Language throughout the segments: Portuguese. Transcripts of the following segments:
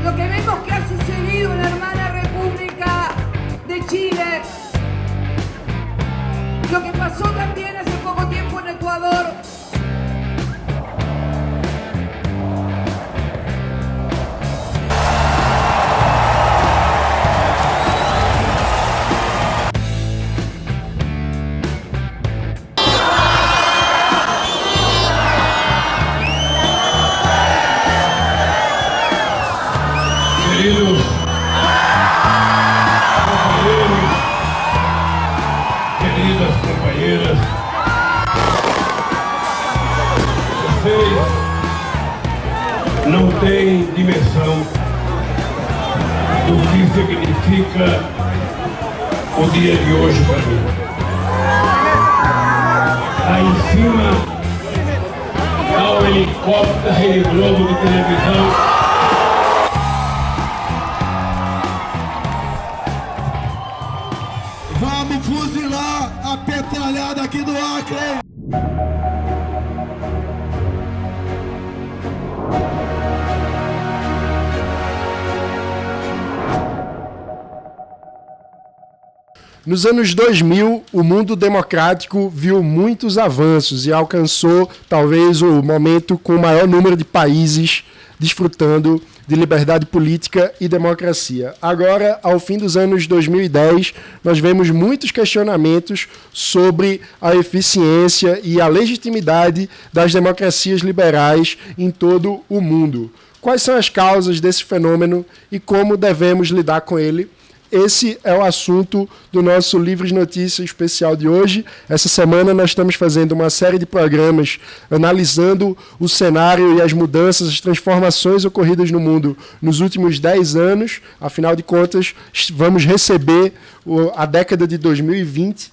lo que vemos que ha sucedido en la hermana República de Chile, lo que pasó también hace poco tiempo en Ecuador. Queridos companheiros, queridas companheiras, vocês não têm dimensão do que significa o dia de hoje para mim. Lá em cima há um helicóptero, Rede Globo de televisão. Vamos fuzilar a petralhada aqui do Acre! Nos anos 2000, o mundo democrático viu muitos avanços e alcançou talvez o momento com o maior número de países desfrutando de liberdade política e democracia. Agora, ao fim dos anos 2010, nós vemos muitos questionamentos sobre a eficiência e a legitimidade das democracias liberais em todo o mundo. Quais são as causas desse fenômeno e como devemos lidar com ele? Esse é o assunto do nosso Livres Notícias especial de hoje. Essa semana nós estamos fazendo uma série de programas analisando o cenário e as mudanças, as transformações ocorridas no mundo nos últimos 10 anos. Afinal de contas, vamos receber a década de 2020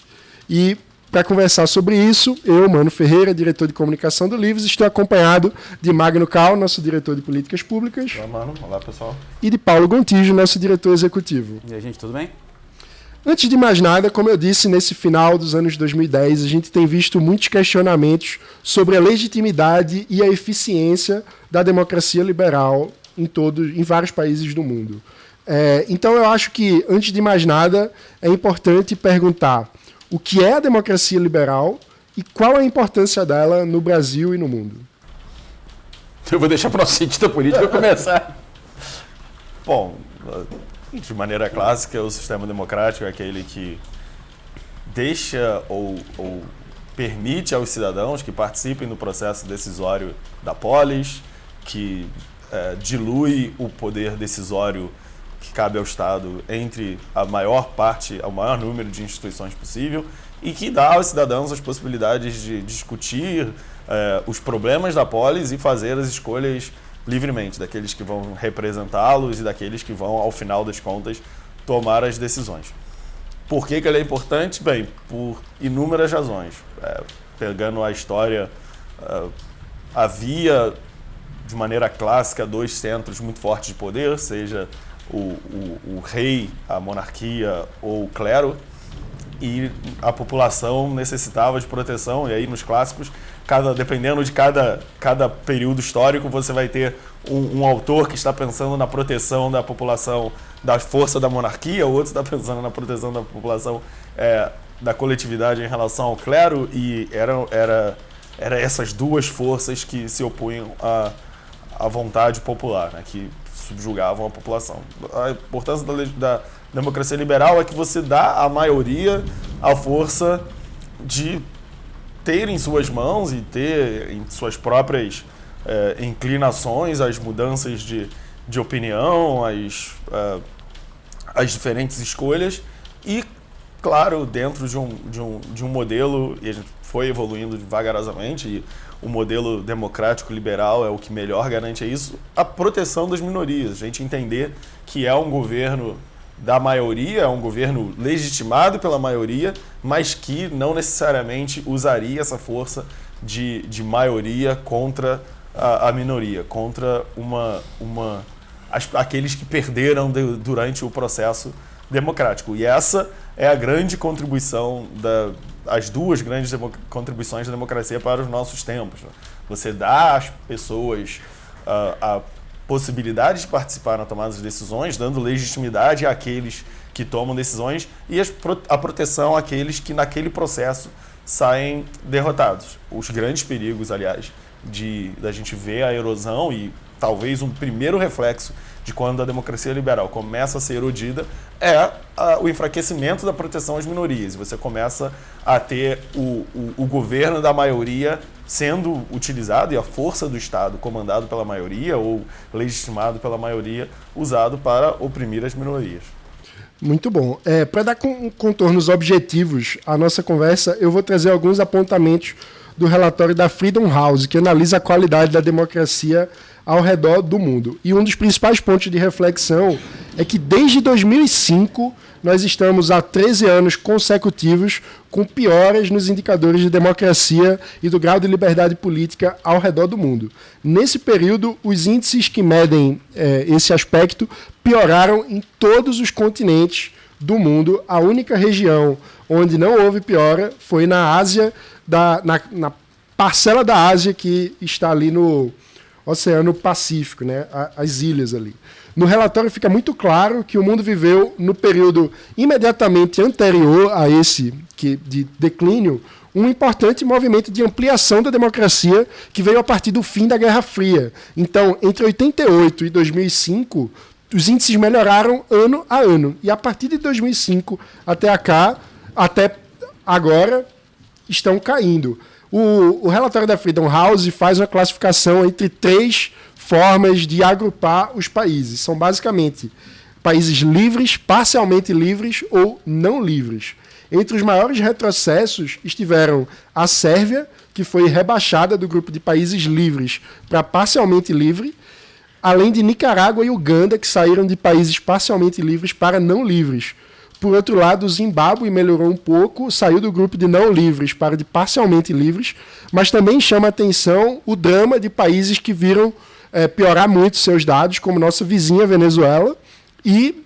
e para conversar sobre isso, eu, Mano Ferreira, diretor de comunicação do Livres, estou acompanhado de Magno Cal, nosso diretor de políticas públicas. Olá, Mano. Olá, pessoal. E de Paulo Gontijo, nosso diretor executivo. E aí, gente, tudo bem? Antes de mais nada, como eu disse, nesse final dos anos 2010, a gente tem visto muitos questionamentos sobre a legitimidade e a eficiência da democracia liberal em vários países do mundo. Então eu acho que, antes de mais nada, é importante perguntar o que é a democracia liberal e qual a importância dela no Brasil e no mundo. Eu vou deixar para o cientista político começar. Bom, de maneira clássica, o sistema democrático é aquele que deixa ou permite aos cidadãos que participem do processo decisório da polis, que dilui o poder decisório que cabe ao Estado entre ao maior número de instituições possível e que dá aos cidadãos as possibilidades de discutir os problemas da polis e fazer as escolhas livremente, daqueles que vão representá-los e daqueles que vão, ao final das contas, tomar as decisões. Por que ele é importante? Bem, por inúmeras razões. Pegando a história, havia, de maneira clássica, dois centros muito fortes de poder, seja o rei, a monarquia ou o clero, e a população necessitava de proteção. E aí, nos clássicos, dependendo de cada período histórico, você vai ter um autor que está pensando na proteção da população da força da monarquia, o outro está pensando na proteção da população da coletividade em relação ao clero, e era essas duas forças que se opunham à vontade popular, né, que subjugavam a população. A importância da democracia liberal é que você dá à maioria a força de ter em suas mãos e ter em suas próprias inclinações as mudanças de opinião, as diferentes escolhas e, claro, dentro de um modelo, e a gente foi evoluindo vagarosamente, e o modelo democrático liberal é o que melhor garante isso, a proteção das minorias. A gente entender que é um governo da maioria, é um governo legitimado pela maioria, mas que não necessariamente usaria essa força de maioria contra a minoria, contra aqueles que perderam durante o processo democrático. E essa é a grande contribuição as duas grandes contribuições da democracia para os nossos tempos. Você dá às pessoas possibilidade de participar na tomada de decisões, dando legitimidade àqueles que tomam decisões e a proteção àqueles que naquele processo saem derrotados. Os grandes perigos, aliás, da gente ver a erosão e talvez um primeiro reflexo de quando a democracia liberal começa a ser erodida é o enfraquecimento da proteção às minorias. Você começa a ter o governo da maioria sendo utilizado e a força do Estado comandado pela maioria ou legitimado pela maioria usado para oprimir as minorias. Muito bom. Para dar contornos objetivos à nossa conversa, eu vou trazer alguns apontamentos do relatório da Freedom House, que analisa a qualidade da democracia ao redor do mundo. E um dos principais pontos de reflexão é que desde 2005 nós estamos há 13 anos consecutivos com pioras nos indicadores de democracia e do grau de liberdade política ao redor do mundo. Nesse período, os índices que medem esse aspecto pioraram em todos os continentes do mundo. A única região onde não houve piora foi na Ásia, na parcela da Ásia que está ali no Oceano Pacífico, né? As ilhas ali. No relatório fica muito claro que o mundo viveu, no período imediatamente anterior a esse de declínio, um importante movimento de ampliação da democracia que veio a partir do fim da Guerra Fria. Então, entre 88 e 2005, os índices melhoraram ano a ano. E a partir de 2005 até agora, estão caindo. O relatório da Freedom House faz uma classificação entre 3 formas de agrupar os países. São basicamente países livres, parcialmente livres ou não livres. Entre os maiores retrocessos estiveram a Sérvia, que foi rebaixada do grupo de países livres para parcialmente livre, além de Nicarágua e Uganda, que saíram de países parcialmente livres para não livres. Por outro lado, o Zimbábue melhorou um pouco, saiu do grupo de não livres para de parcialmente livres, mas também chama a atenção o drama de países que viram piorar muito seus dados, como nossa vizinha Venezuela, e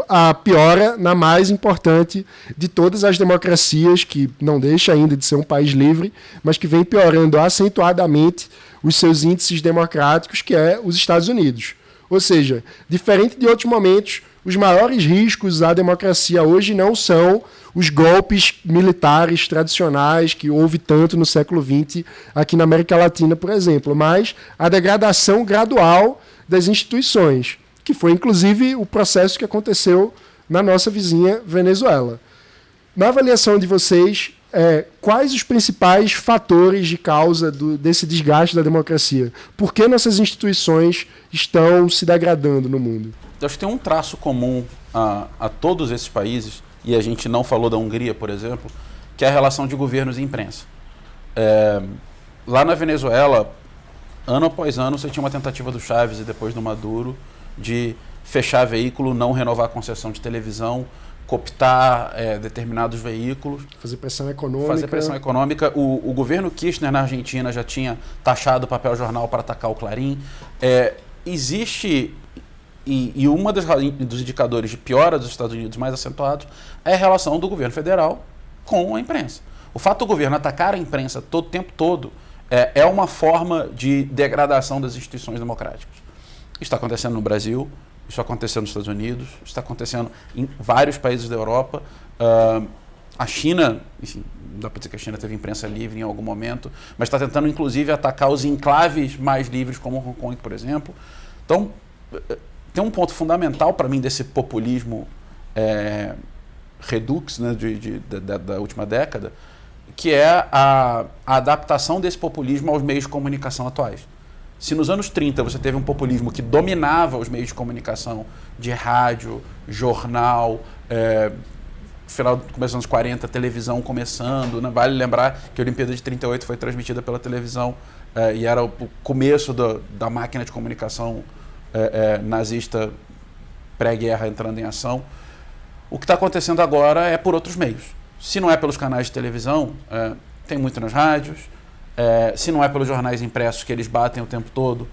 a piora na mais importante de todas as democracias, que não deixa ainda de ser um país livre, mas que vem piorando acentuadamente os seus índices democráticos, que é os Estados Unidos. Ou seja, diferente de outros momentos, os maiores riscos à democracia hoje não são os golpes militares tradicionais que houve tanto no século XX aqui na América Latina, por exemplo, mas a degradação gradual das instituições, que foi inclusive o processo que aconteceu na nossa vizinha Venezuela. Na avaliação de vocês, quais os principais fatores de causa desse desgaste da democracia? Por que nossas instituições estão se degradando no mundo? Eu acho que tem um traço comum a todos esses países, e a gente não falou da Hungria, por exemplo, que é a relação de governos e imprensa. Lá na Venezuela, ano após ano, você tinha uma tentativa do Chávez e depois do Maduro de fechar veículo, não renovar a concessão de televisão, cooptar determinados veículos. Fazer pressão econômica. O governo Kirchner na Argentina já tinha taxado o papel jornal para atacar o Clarim. Existe... E um dos indicadores de piora dos Estados Unidos mais acentuados é a relação do governo federal com a imprensa. O fato do governo atacar a imprensa o tempo todo é uma forma de degradação das instituições democráticas. Isso está acontecendo no Brasil, isso está acontecendo nos Estados Unidos, isso está acontecendo em vários países da Europa. A China, enfim, não dá para dizer que a China teve imprensa livre em algum momento, mas está tentando inclusive atacar os enclaves mais livres, como Hong Kong, por exemplo. Então, tem um ponto fundamental para mim desse populismo redux, né, da última década, que é a adaptação desse populismo aos meios de comunicação atuais. Se nos anos 30 você teve um populismo que dominava os meios de comunicação de rádio, jornal, final começo dos anos 40, televisão começando, né? Vale lembrar que a Olimpíada de 38 foi transmitida pela televisão e era o começo da máquina de comunicação nazista pré-guerra entrando em ação. O que está acontecendo agora é por outros meios. Se não é pelos canais de televisão, tem muito nas rádios. Se não é pelos jornais impressos que eles batem o tempo todo,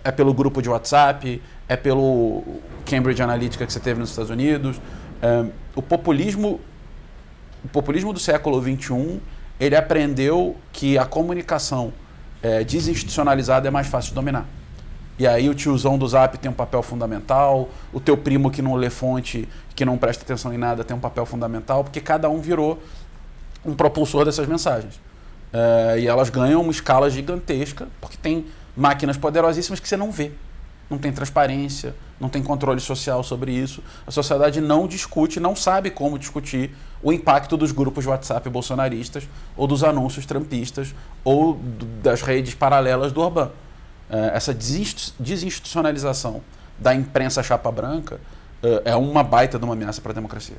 é pelo grupo de WhatsApp, é pelo Cambridge Analytica que você teve nos Estados Unidos. O populismo do século XXI, ele aprendeu que a comunicação desinstitucionalizada é mais fácil de dominar. E aí o tiozão do Zap tem um papel fundamental, o teu primo que não lê fonte, que não presta atenção em nada, tem um papel fundamental, porque cada um virou um propulsor dessas mensagens. E elas ganham uma escala gigantesca, porque tem máquinas poderosíssimas que você não vê. Não tem transparência, não tem controle social sobre isso. A sociedade não discute, não sabe como discutir o impacto dos grupos de WhatsApp bolsonaristas ou dos anúncios trumpistas ou das redes paralelas do Orbán. Essa desinstitucionalização da imprensa chapa branca é uma baita de uma ameaça para a democracia.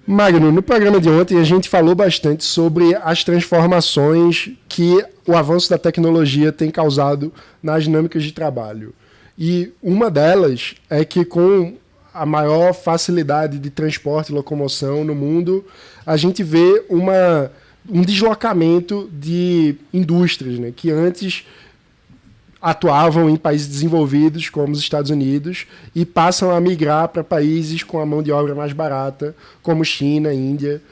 Magno, no programa de ontem a gente falou bastante sobre as transformações que o avanço da tecnologia tem causado nas dinâmicas de trabalho. E uma delas é que com a maior facilidade de transporte e locomoção no mundo, a gente vê um deslocamento de indústrias, né, que antes atuavam em países desenvolvidos, como os Estados Unidos, e passam a migrar para países com a mão de obra mais barata, como China, Índia.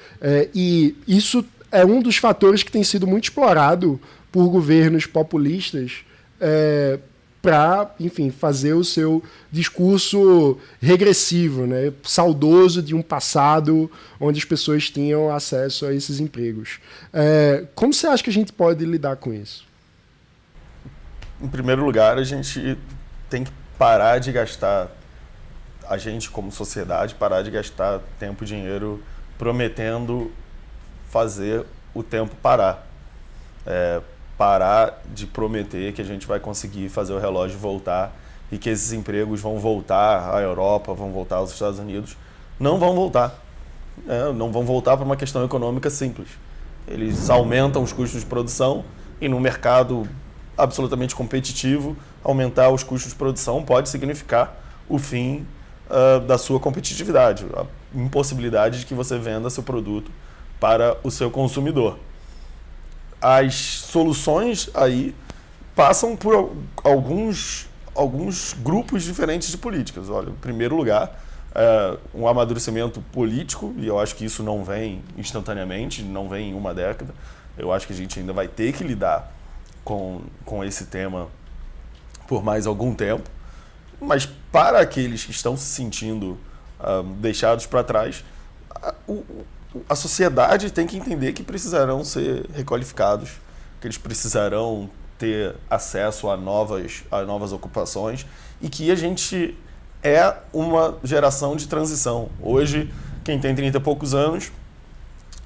E isso é um dos fatores que tem sido muito explorado por governos populistas para, enfim, fazer o seu discurso regressivo, né, saudoso de um passado onde as pessoas tinham acesso a esses empregos. Como você acha que a gente pode lidar com isso? Em primeiro lugar, a gente tem que parar de gastar, a gente como sociedade, parar de gastar tempo e dinheiro prometendo fazer o tempo parar. Parar de prometer que a gente vai conseguir fazer o relógio voltar e que esses empregos vão voltar à Europa, vão voltar aos Estados Unidos. Não vão voltar. Não vão voltar por uma questão econômica simples. Eles aumentam os custos de produção e no mercado absolutamente competitivo, aumentar os custos de produção pode significar o fim da sua competitividade, a impossibilidade de que você venda seu produto para o seu consumidor. As soluções aí passam por alguns grupos diferentes de políticas. Olha, em primeiro lugar, um amadurecimento político, e eu acho que isso não vem instantaneamente, não vem em uma década. Eu acho que a gente ainda vai ter que lidar com esse tema por mais algum tempo, mas para aqueles que estão se sentindo deixados para trás, a sociedade tem que entender que precisarão ser requalificados, que eles precisarão ter acesso a novas ocupações e que a gente é uma geração de transição. Hoje, quem tem 30 e poucos anos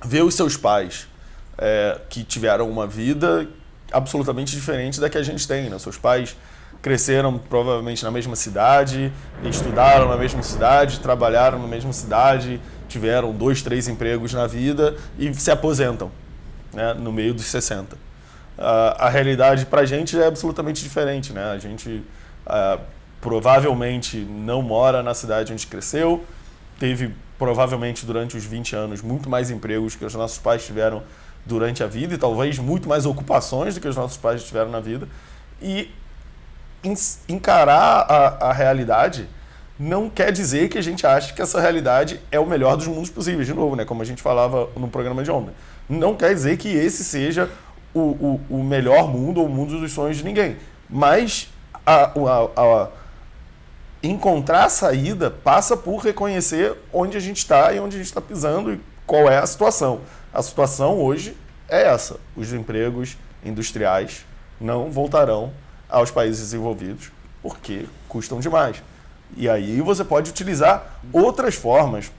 vê os seus pais que tiveram uma vida absolutamente diferente da que a gente tem, né? Seus pais cresceram provavelmente na mesma cidade, estudaram na mesma cidade, trabalharam na mesma cidade, tiveram 2, 3 empregos na vida e se aposentam, né, no meio dos 60. A realidade para a gente é absolutamente diferente, né? A gente provavelmente não mora na cidade onde cresceu, teve provavelmente durante os 20 anos muito mais empregos que os nossos pais tiveram durante a vida e talvez muito mais ocupações do que os nossos pais tiveram na vida. E encarar a realidade não quer dizer que a gente ache que essa realidade é o melhor dos mundos possíveis. De novo, né, como a gente falava no programa de ontem. Não quer dizer que esse seja o melhor mundo ou o mundo dos sonhos de ninguém. Mas encontrar a saída passa por reconhecer onde a gente está e onde a gente está pisando e qual é a situação. A situação hoje é essa. Os empregos industriais não voltarão aos países desenvolvidos porque custam demais. E aí você pode utilizar outras formas.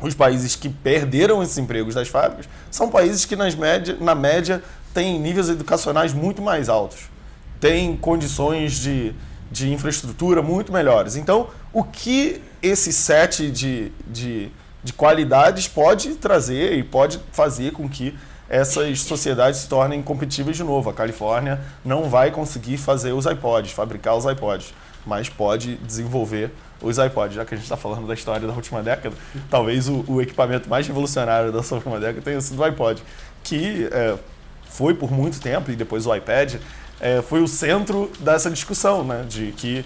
Os países que perderam esses empregos das fábricas são países que, na média, têm níveis educacionais muito mais altos, têm condições de infraestrutura muito melhores. Então, o que esse set de qualidades pode trazer e pode fazer com que essas sociedades se tornem competitivas de novo. A Califórnia não vai conseguir fazer os iPods, fabricar os iPods, mas pode desenvolver os iPods. Já que a gente está falando da história da última década, talvez o equipamento mais revolucionário da última década tenha sido o iPod, que foi por muito tempo, e depois o iPad, foi o centro dessa discussão, né, de que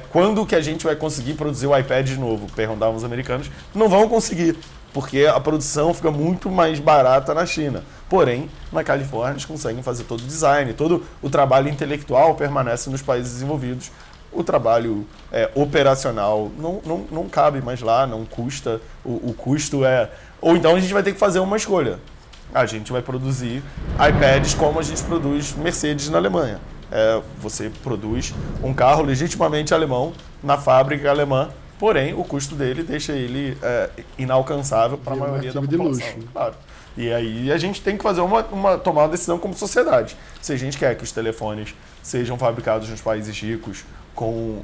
quando que a gente vai conseguir produzir o iPad de novo? Perguntavam os americanos, não vão conseguir. porque a produção fica muito mais barata na China. Porém, na Califórnia eles conseguem fazer todo o design, todo o trabalho intelectual permanece nos países desenvolvidos. O trabalho operacional não cabe mais lá, não custa, o custo é... Ou então a gente vai ter que fazer uma escolha. A gente vai produzir iPads como a gente produz Mercedes na Alemanha. Você produz um carro legitimamente alemão na fábrica alemã, porém o custo dele deixa ele inalcançável para a maioria da população. De luxo. Claro. E aí a gente tem que fazer tomar uma decisão como sociedade. Se a gente quer que os telefones sejam fabricados nos países ricos com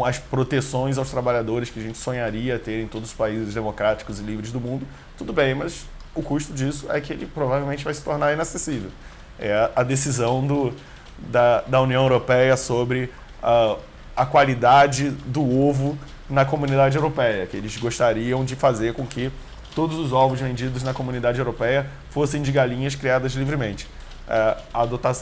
as proteções aos trabalhadores que a gente sonharia ter em todos os países democráticos e livres do mundo, tudo bem, mas o custo disso é que ele provavelmente vai se tornar inacessível. É a decisão da União Europeia sobre a qualidade do ovo na comunidade europeia, que eles gostariam de fazer com que todos os ovos vendidos na comunidade europeia fossem de galinhas criadas livremente. A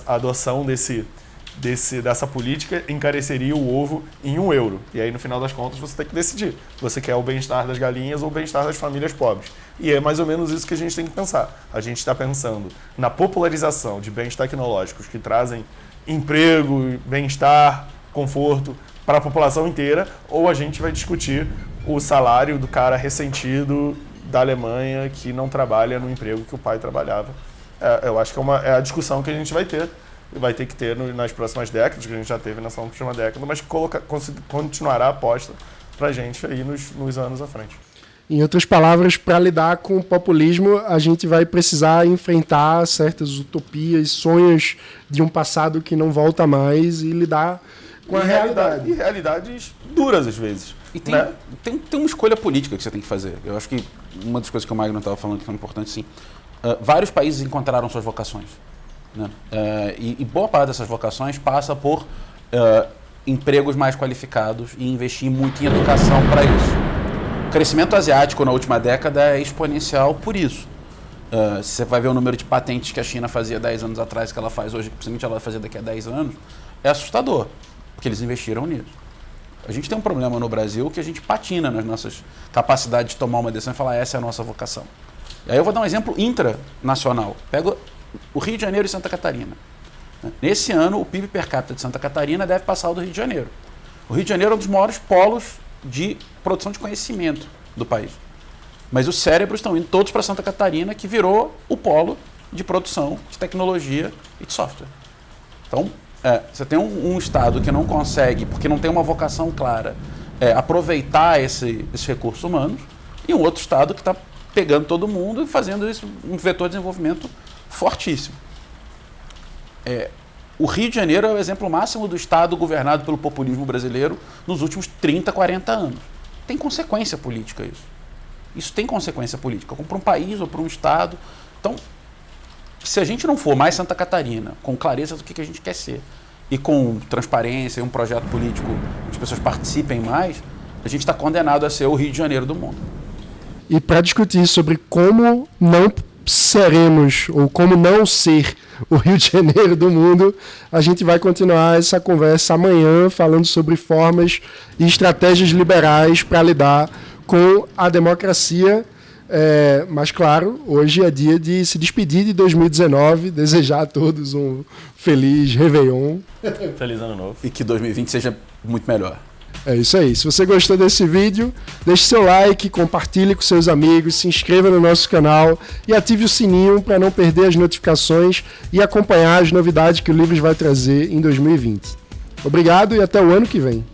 adoção dessa política encareceria o ovo em €1. E aí, no final das contas, você tem que decidir. Você quer o bem-estar das galinhas ou o bem-estar das famílias pobres. E é mais ou menos isso que a gente tem que pensar. A gente está pensando na popularização de bens tecnológicos que trazem emprego, bem-estar, conforto para a população inteira, ou a gente vai discutir o salário do cara ressentido da Alemanha que não trabalha no emprego que o pai trabalhava. Eu acho que é a discussão que a gente vai ter que ter nas próximas décadas, que a gente já teve nessa última década, mas continuará a aposta para a gente aí nos anos à frente. Em outras palavras, para lidar com o populismo, a gente vai precisar enfrentar certas utopias, sonhos de um passado que não volta mais e lidar com a realidade. E realidades duras, às vezes. E tem uma escolha política que você tem que fazer. Eu acho que uma das coisas que o Magno estava falando que é importante, sim. Vários países encontraram suas vocações. Né? E boa parte dessas vocações passa por empregos mais qualificados e investir muito em educação para isso. O crescimento asiático na última década é exponencial por isso. Se você vai ver o número de patentes que a China fazia 10 anos atrás, que ela faz hoje, principalmente ela vai fazer daqui a 10 anos, é assustador, porque eles investiram nisso. A gente tem um problema no Brasil que a gente patina nas nossas capacidades de tomar uma decisão e falar essa é a nossa vocação. E aí eu vou dar um exemplo intranacional. Pego o Rio de Janeiro e Santa Catarina. Nesse ano, o PIB per capita de Santa Catarina deve passar o do Rio de Janeiro. O Rio de Janeiro é um dos maiores polos de produção de conhecimento do país. Mas os cérebros estão indo todos para Santa Catarina, que virou o polo de produção de tecnologia e de software. Então, você tem um estado que não consegue, porque não tem uma vocação clara, aproveitar esses recursos humanos, e um outro estado que está pegando todo mundo e fazendo isso um vetor de desenvolvimento fortíssimo. O Rio de Janeiro é o exemplo máximo do estado governado pelo populismo brasileiro nos últimos 30, 40 anos. Tem consequência política isso. Isso tem consequência política, como para um país ou para um estado. Então, se a gente não for mais Santa Catarina, com clareza do que a gente quer ser, e com transparência e um projeto político que as pessoas participem mais, a gente está condenado a ser o Rio de Janeiro do mundo. E para discutir sobre como não seremos, ou como não ser o Rio de Janeiro do mundo, a gente vai continuar essa conversa amanhã, falando sobre formas e estratégias liberais para lidar com a democracia. Mas, claro, hoje é dia de se despedir de 2019, desejar a todos um feliz Réveillon. Feliz Ano Novo. E que 2020 seja muito melhor. É isso aí. Se você gostou desse vídeo, deixe seu like, compartilhe com seus amigos, se inscreva no nosso canal e ative o sininho para não perder as notificações e acompanhar as novidades que o Livros vai trazer em 2020. Obrigado e até o ano que vem.